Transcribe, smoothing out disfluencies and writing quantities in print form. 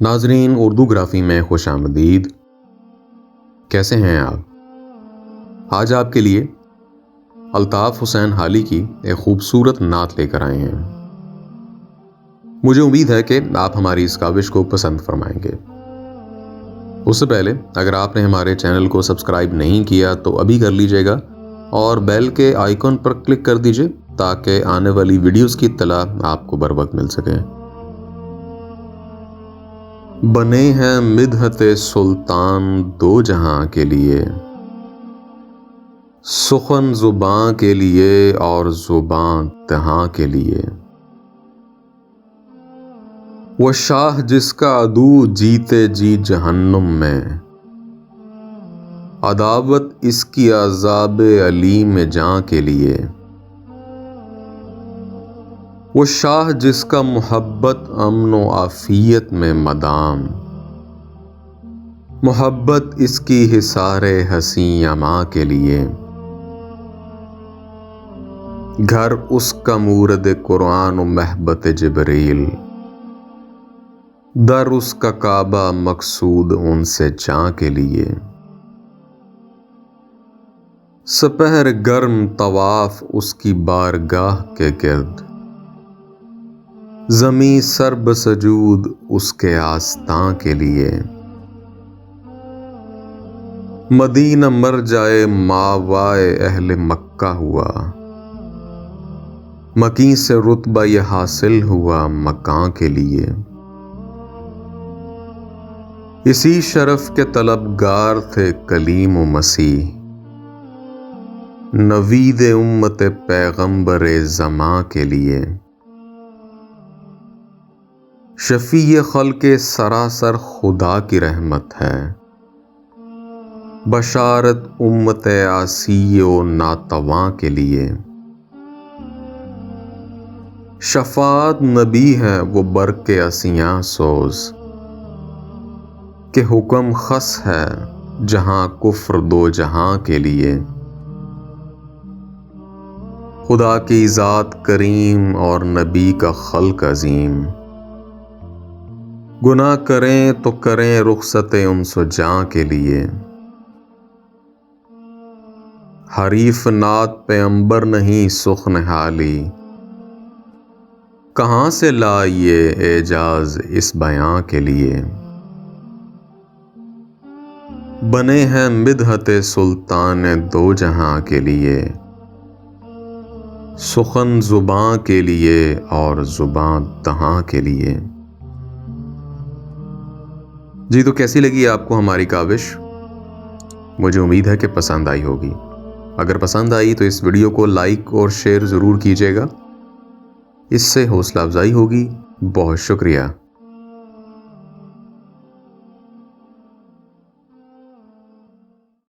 ناظرین، اردو گرافی میں خوش آمدید۔ کیسے ہیں آپ؟ آج آپ کے لیے الطاف حسین حالی کی ایک خوبصورت نعت لے کر آئے ہیں۔ مجھے امید ہے کہ آپ ہماری اس کاوش کو پسند فرمائیں گے۔ اس سے پہلے اگر آپ نے ہمارے چینل کو سبسکرائب نہیں کیا تو ابھی کر لیجئے گا اور بیل کے آئیکن پر کلک کر دیجئے تاکہ آنے والی ویڈیوز کی اطلاع آپ کو بر وقت مل سکے۔ بنے ہیں مدحت سلطان دو جہاں کے لیے، سخن زباں کے لیے اور زباں تہاں کے لیے۔ وہ شاہ جس کا عدو جیتے جی جہنم میں، عداوت اس کی عذاب علیم جاں کے لیے۔ وہ شاہ جس کا محبت امن و عافیت میں مدام، محبت اس کی حصار حسین اماں کے لیے۔ گھر اس کا مورد قرآن و محبت جبریل، در اس کا کعبہ مقصود ان سے جاں کے لیے۔ سپہر گرم طواف اس کی بارگاہ کے گرد، زمیں سر بسجود اس کے آستاں کے لیے۔ مدینہ مرجع ماوائے اہل مکہ ہوا، مکیں سے رتبہ یہ حاصل ہوا مکاں کے لیے۔ اسی شرف کے طلبگار تھے کلیم و مسیح، نوید امت پیغمبر زماں کے لیے۔ شفیع خلق سراسر خدا کی رحمت ہے، بشارت امت عاصی و ناتواں کے لیے۔ شفاعت نبی ہے وہ برق عصیاں سوز، کہ حکم خاص ہے جہاں کفر دو جہاں کے لیے۔ خدا کی ذات کریم اور نبی کا خلق عظیم، گناہ کریں تو کریں رخصت انس و جاں کے لیے۔ حریف نعت پیغمبر نہیں سخن حالی، کہاں سے لائیے اعجاز اس بیاں کے لیے۔ بنے ہیں مدحت سلطان دو جہاں کے لیے، سخن زباں کے لیے اور زباں تہاں کے لیے۔ جی تو کیسی لگی آپ کو ہماری کاوش؟ مجھے امید ہے کہ پسند آئی ہوگی۔ اگر پسند آئی تو اس ویڈیو کو لائک اور شیئر ضرور کیجیے گا، اس سے حوصلہ افزائی ہوگی۔ بہت شکریہ۔